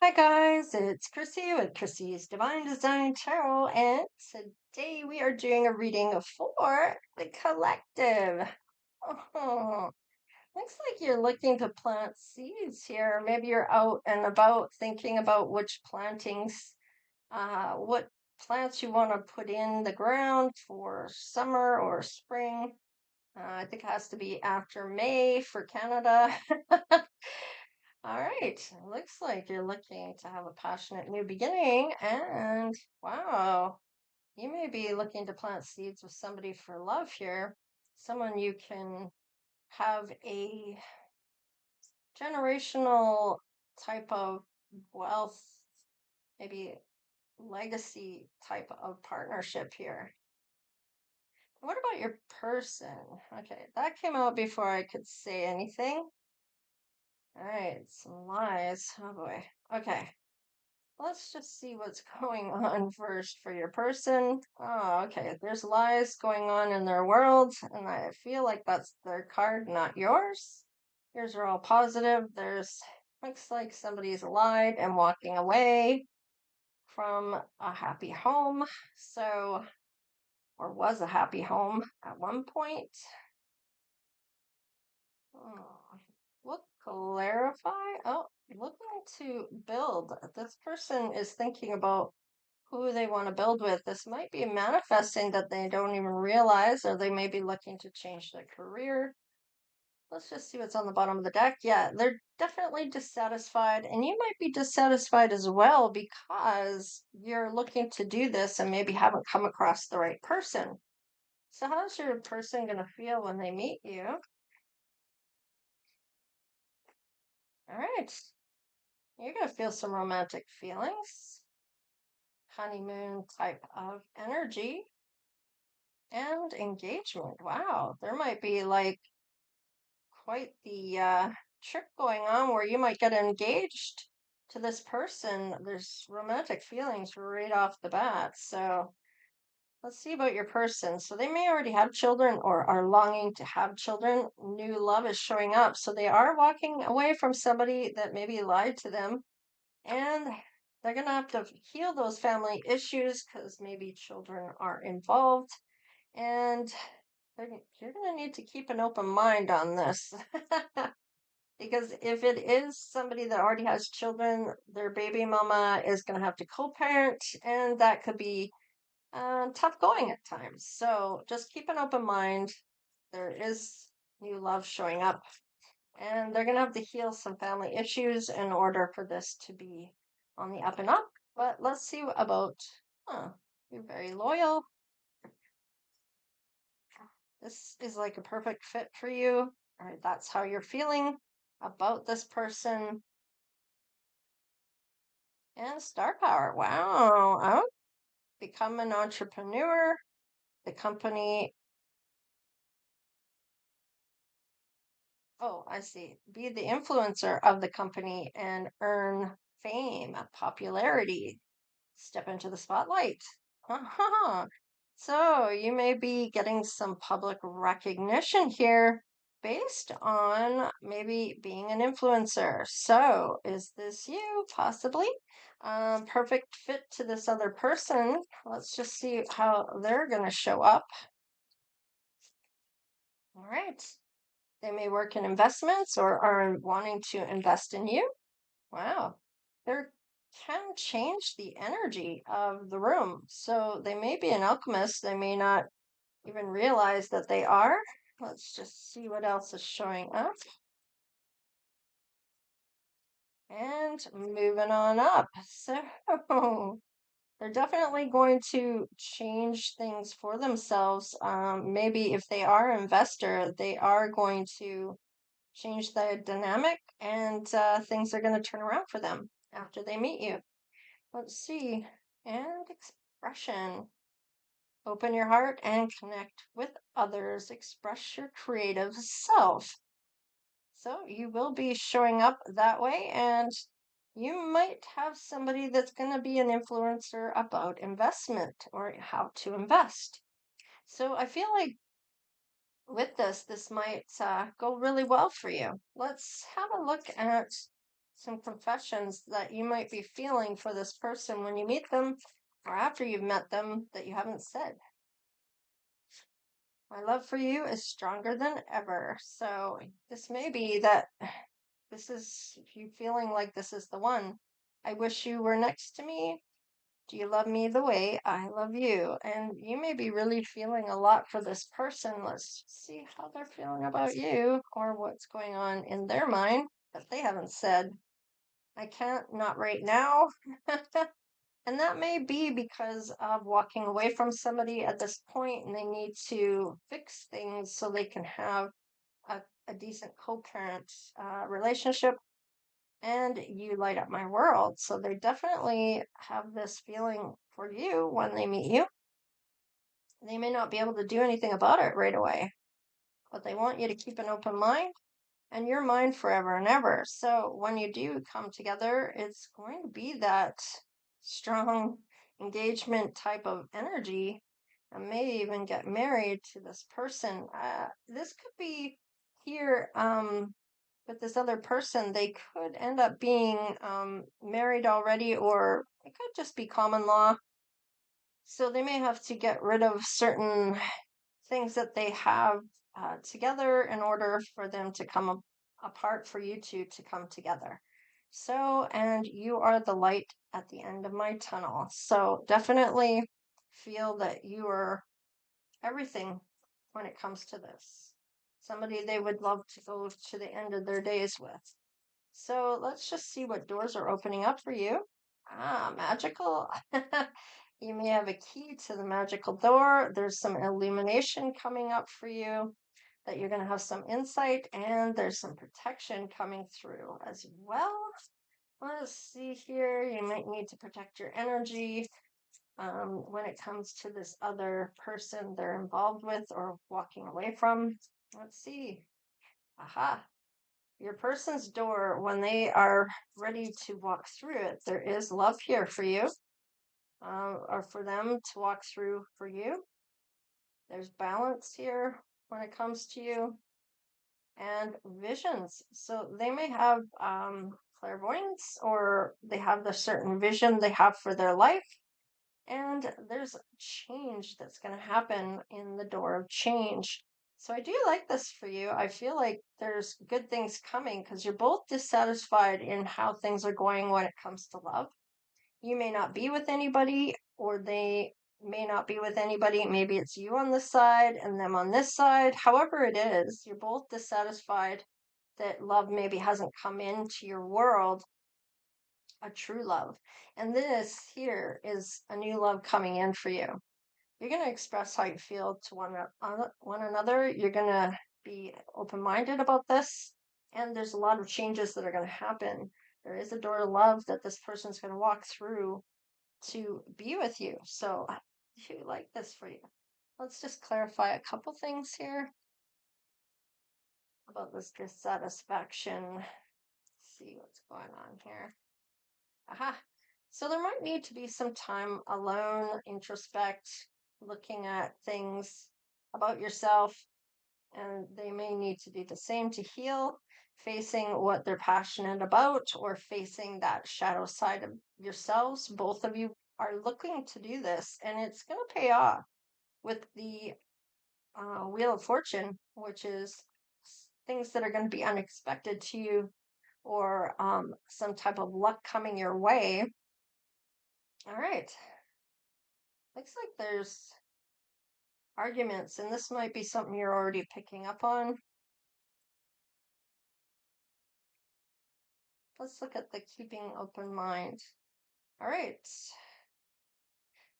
Hi guys, it's Chrissy with Chrissy's Divine Design Tarot, and today we are doing a reading for the collective. Oh, looks like you're looking to plant seeds here. Maybe you're out and about thinking about which plantings, what plants you want to put in the ground for summer or spring. I think it has to be after May for Canada. All right. Looks like you're looking to have a passionate new beginning. And wow, you may be looking to plant seeds with somebody for love here. Someone you can have a generational type of wealth, maybe legacy type of partnership here. What about your person? Okay, that came out before I could say anything. All right, some lies. Oh boy. Okay. Let's just see what's going on first for your person. Oh, okay. There's lies going on in their world, and I feel like that's their card, not yours. Yours are all positive. Looks like somebody's lied and walking away from a happy home. So, or was a happy home at one point. Oh, we'll clarify. Oh, looking to build. This person is thinking about who they want to build with. This might be manifesting that they don't even realize, or they may be looking to change their career. Let's just see what's on the bottom of the deck. Yeah, they're definitely dissatisfied, and you might be dissatisfied as well because you're looking to do this and maybe haven't come across the right person. So, how's your person going to feel when they meet you? All right, you're going to feel some romantic feelings, honeymoon type of energy. And engagement. Wow, there might be like quite the trip going on where you might get engaged to this person. There's romantic feelings right off the bat. So let's see about your person. So they may already have children or are longing to have children. New love is showing up. So they are walking away from somebody that maybe lied to them. And they're going to have to heal those family issues because maybe children are involved. And you're going to need to keep an open mind on this. Because if it is somebody that already has children, their baby mama is going to have to co parent, and that could be tough going at times. So just keep an open mind. There is new love showing up, and they're going to have to heal some family issues in order for this to be on the up and up. But let's see about, you're very loyal. This is like a perfect fit for you. All right, that's how you're feeling about this person. And star power. Wow. Oh, become an entrepreneur. The company. Oh, I see. Be the influencer of the company and earn fame, popularity. Step into the spotlight. So you may be getting some public recognition here based on maybe being an influencer. So is this you possibly? Perfect fit to this other person. Let's just see how they're going to show up. All right. They may work in investments or are wanting to invest in you. Wow. They can change the energy of the room. So they may be an alchemist. They may not even realize that they are. Let's just see what else is showing up. And moving on up. So they're definitely going to change things for themselves. Maybe if they are an investor, they are going to change the dynamic and things are going to turn around for them after they meet you. Let's see. And expression. Open your heart and connect with others. Express your creative self. So you will be showing up that way, and you might have somebody that's going to be an influencer about investment or how to invest. So I feel like with this might go really well for you. Let's have a look at some confessions that you might be feeling for this person when you meet them or after you've met them that you haven't said. My love for you is stronger than ever. So this may be that this is you feeling like this is the one. I wish you were next to me. Do you love me the way I love you? And you may be really feeling a lot for this person. Let's see how they're feeling about you or what's going on in their mind that they haven't said. I can't, not right now. And that may be because of walking away from somebody at this point and they need to fix things so they can have a decent co-parent relationship, and you light up my world. So they definitely have this feeling for you when they meet you. They may not be able to do anything about it right away, but they want you to keep an open mind and you're mine forever and ever. So when you do come together, it's going to be that strong engagement type of energy and may even get married to this person. This could be here with this other person. They could end up being married already, or it could just be common law. So they may have to get rid of certain things that they have together in order for them to come apart, for you two to come together. So, and you are the light at the end of my tunnel. So definitely feel that you are everything when it comes to this. Somebody they would love to go to the end of their days with. So let's just see what doors are opening up for you. Ah, magical. You may have a key to the magical door. There's some illumination coming up for you, that you're going to have some insight, and there's some protection coming through as well. Let's see here. You might need to protect your energy when it comes to this other person they're involved with or walking away from. Let's see. Aha. Your person's door, when they are ready to walk through it, there is love here for you, or for them to walk through for you. There's balance here when it comes to you, and visions. So they may have clairvoyance, or they have the certain vision they have for their life. And there's change that's going to happen in the door of change. So I do like this for you. I feel like there's good things coming because you're both dissatisfied in how things are going when it comes to love. You may not be with anybody, or they may not be with anybody. Maybe it's you on this side and them on this side. However it is, you're both dissatisfied that love maybe hasn't come into your world, a true love. And this here is a new love coming in for you. You're going to express how you feel to one another. You're going to be open-minded about this. And there's a lot of changes that are going to happen. There is a door to love that this person's going to walk through to be with you. So I do like this for you. Let's just clarify a couple things here about this dissatisfaction. See what's going on here. Aha. So there might need to be some time alone, introspect, looking at things about yourself, and they may need to do the same to heal, facing what they're passionate about or facing that shadow side of yourselves. Both of you are looking to do this, and it's going to pay off with the Wheel of Fortune, which is things that are going to be unexpected to you, or some type of luck coming your way. All right. Looks like there's arguments, and this might be something you're already picking up on. Let's look at the keeping open mind. All right.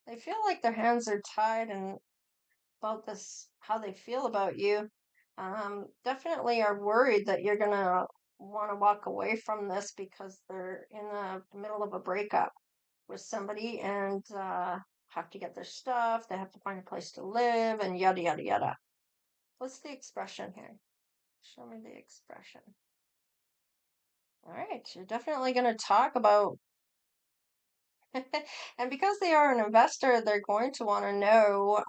They feel like their hands are tied and about this, how they feel about you. Definitely are worried that you're going to want to walk away from this because they're in the middle of a breakup with somebody, and have to get their stuff. They have to find a place to live, and yada, yada, yada. What's the expression here? Show me the expression. All right, you're definitely going to talk about, and because they are an investor, they're going to want to know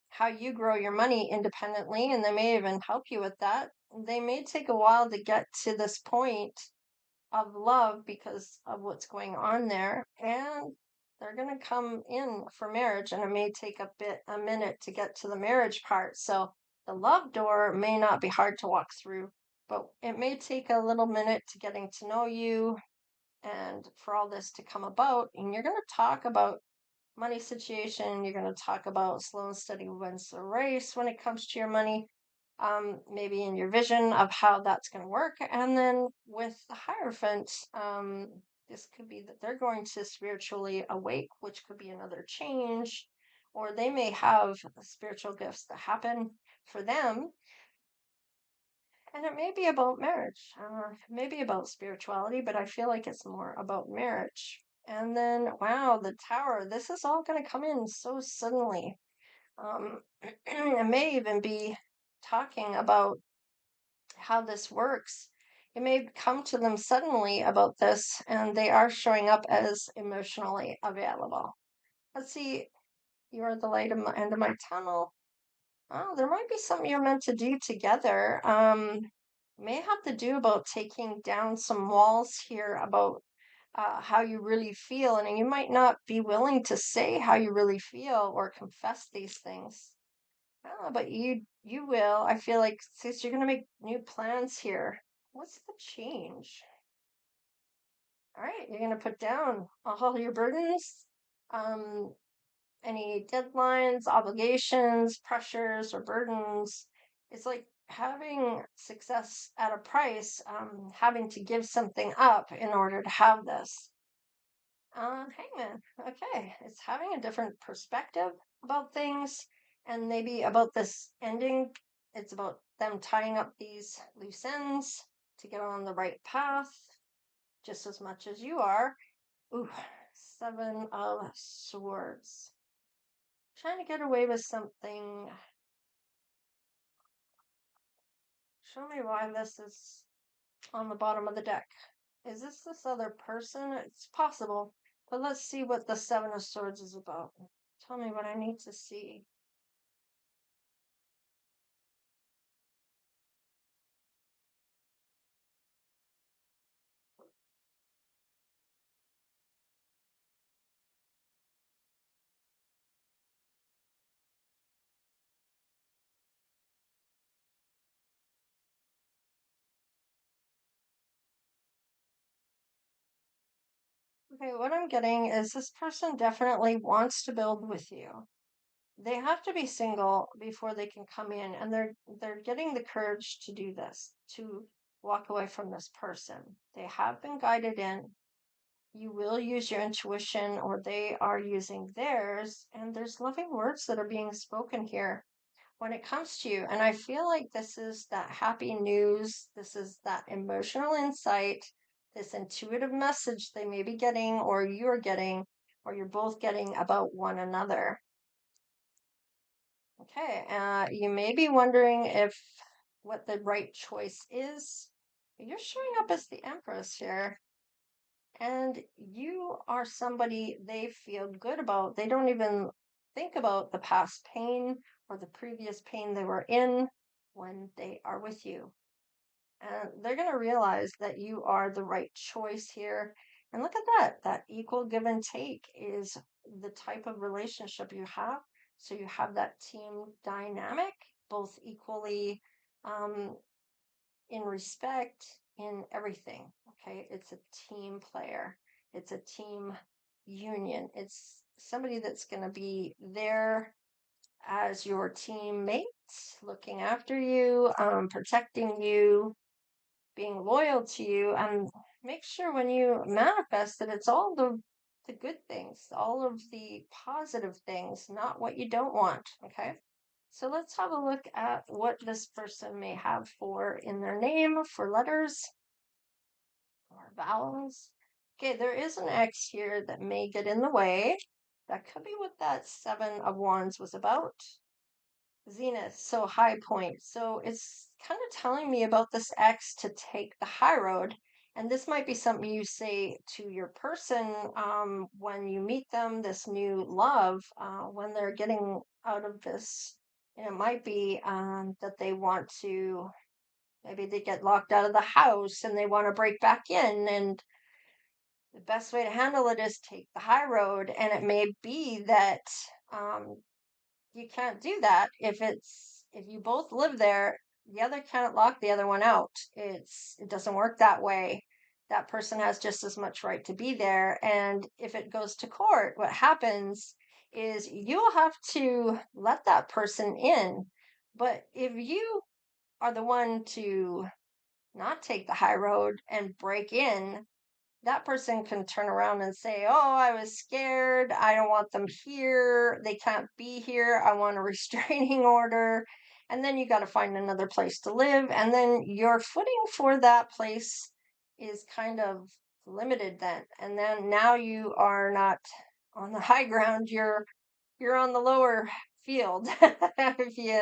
how you grow your money independently, and they may even help you with that. They may take a while to get to this point of love because of what's going on there, and they're going to come in for marriage, and it may take a minute to get to the marriage part. So the love door may not be hard to walk through, but it may take a little minute to getting to know you and for all this to come about. And you're going to talk about money situation. You're going to talk about slow and steady wins the race when it comes to your money, maybe in your vision of how that's going to work. And then with the Hierophant, this could be that they're going to spiritually awake, which could be another change, or they may have spiritual gifts that happen for them. And it may be about marriage, maybe about spirituality, but I feel like it's more about marriage. And then, wow, the tower, this is all going to come in so suddenly. It may even be talking about how this works. It may come to them suddenly about this, and they are showing up as emotionally available. Let's see, you are the light at the end of my tunnel. Oh, there might be something you're meant to do together. May have to do about taking down some walls here about how you really feel, and you might not be willing to say how you really feel or confess these things. But you will. I feel like since you're gonna make new plans here, what's the change? All right, you're gonna put down all your burdens, um, any deadlines, obligations, pressures, or burdens. It's like having success at a price, having to give something up in order to have this. Hangman. Okay, it's having a different perspective about things, and maybe about this ending. It's about them tying up these loose ends to get on the right path, just as much as you are. Ooh, Seven of Swords. Trying to get away with something. Show me why this is on the bottom of the deck. Is this other person? It's possible, but let's see what the Seven of Swords is about. Tell me what I need to see. Okay, what I'm getting is this person definitely wants to build with you. They have to be single before they can come in, and they're getting the courage to do this, to walk away from this person. They have been guided in. You will use your intuition, or they are using theirs, and there's loving words that are being spoken here when it comes to you. And I feel like this is that happy news. This is that emotional insight, this intuitive message they may be getting, or you're getting, or you're both getting about one another. Okay, you may be wondering if what the right choice is. You're showing up as the Empress here, and you are somebody they feel good about. They don't even think about the past pain or the previous pain they were in when they are with you. And they're going to realize that you are the right choice here. And look at that. That equal give and take is the type of relationship you have. So you have that team dynamic, both equally um, in respect, in everything. Okay. It's a team player, it's a team union. It's somebody that's going to be there as your teammate, looking after you, protecting you, being loyal to you, and make sure when you manifest that it's all the good things, all of the positive things, not what you don't want. Okay. So let's have a look at what this person may have for in their name, for letters or vowels. Okay, there is an X here that may get in the way. That could be what that Seven of Wands was about. Zenith, so high point. So it's kind of telling me about this X to take the high road. And this might be something you say to your person when you meet them, this new love, when they're getting out of this. And it might be that they want to Maybe they get locked out of the house and they want to break back in. And the best way to handle it is take the high road. And it may be that um, you can't do that if you both live there, the other can't lock the other one out. It doesn't work that way. That person has just as much right to be there. And if it goes to court, what happens is you'll have to let that person in. But if you are the one to not take the high road and break in, that person can turn around and say, "Oh, I was scared. I don't want them here. They can't be here. I want a restraining order." And then you got to find another place to live. And then your footing for that place is kind of limited then. And then now you are not on the high ground. You're on the lower field, if you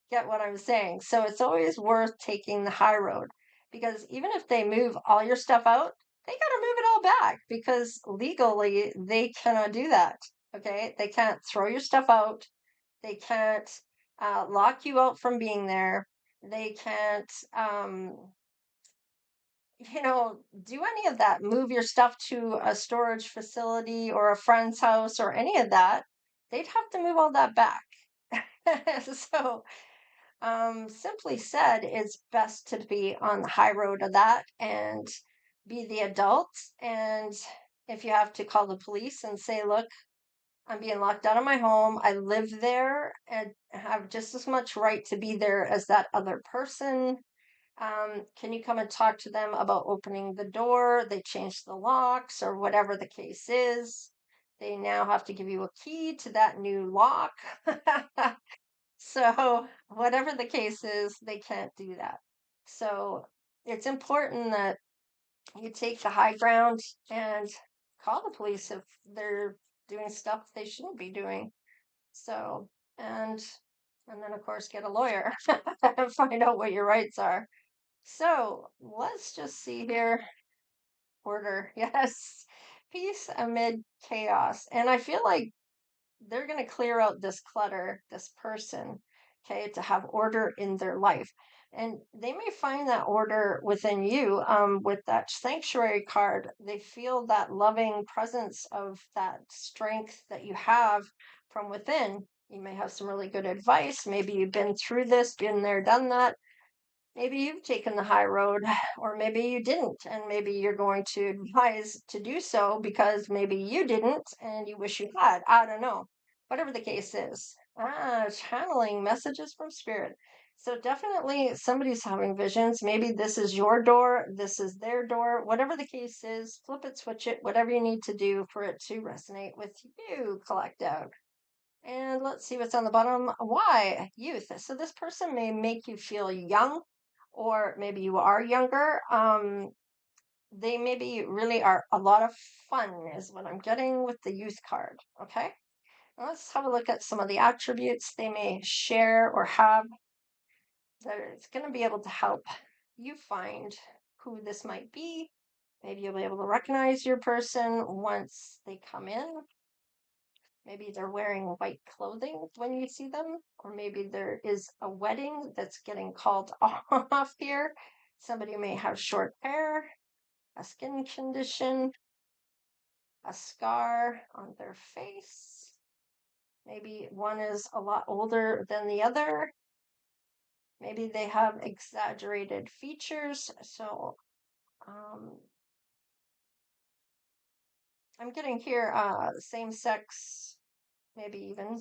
get what I'm saying. So it's always worth taking the high road because even if they move all your stuff out, they got to move it all back because legally they cannot do that. Okay. They can't throw your stuff out. They can't lock you out from being there. They can't, do any of that. Move your stuff to a storage facility or a friend's house or any of that. They'd have to move all that back. So, simply said, it's best to be on the high road of that and be the adult. And if you have to call the police and say, "Look, I'm being locked out of my home. I live there and have just as much right to be there as that other person. Can you come and talk to them about opening the door? They changed the locks or whatever the case is. They now have to give you a key to that new lock." So, whatever the case is, they can't do that. So, it's important that you take the high ground and call the police if they're doing stuff they shouldn't be doing. So, and and then of course get a lawyer and find out what your rights are. So, let's just see here. Order. Yes. Peace amid chaos. And I feel like they're going to clear out this clutter, this person, okay, to have order in their life. And they may find that order within you with that sanctuary card. They feel that loving presence of that strength that you have from within. You may have some really good advice. Maybe you've been through this, been there, done that. Maybe you've taken the high road, or maybe you didn't, and maybe you're going to advise to do so because maybe you didn't and you wish you had. I don't know. Whatever the case is. Channeling messages from spirit. So definitely somebody's having visions. Maybe this is your door, this is their door. Whatever the case is, flip it, switch it, whatever you need to do for it to resonate with you, collective. And let's see what's on the bottom. Why? Youth. So this person may make you feel young, or maybe you are younger. They maybe really are a lot of fun, is what I'm getting with the youth card. Okay. Now let's have a look at some of the attributes they may share or have that it's going to be able to help you find who this might be. Maybe you'll be able to recognize your person once they come in. Maybe they're wearing white clothing when you see them, or maybe there is a wedding that's getting called off here. Somebody may have short hair, a skin condition, a scar on their face. Maybe one is a lot older than the other. Maybe they have exaggerated features. So I'm getting here same sex, maybe even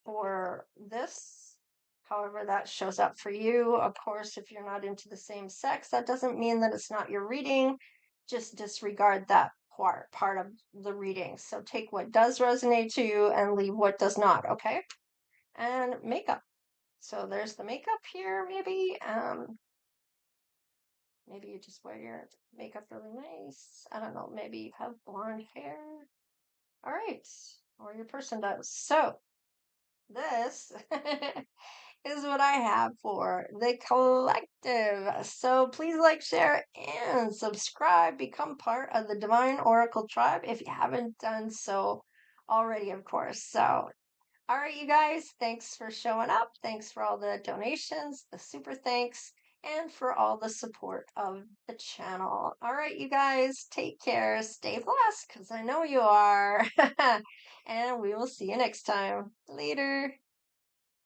for this. However, that shows up for you. Of course, if you're not into the same sex, that doesn't mean that it's not your reading. Just disregard that part of the reading. So take what does resonate to you and leave what does not, okay? And makeup. So there's the makeup here, maybe. Maybe you just wear your makeup really nice. I don't know, maybe you have blonde hair. All right, or your person does. So this is what I have for the collective. So please like, share, and subscribe. Become part of the Divine Oracle tribe if you haven't done so already, of course. So, all right, you guys, thanks for showing up. Thanks for all the donations, the super thanks. and for all the support of the channel. All right, you guys, take care. Stay blessed because I know you are. And we will see you next time. Later.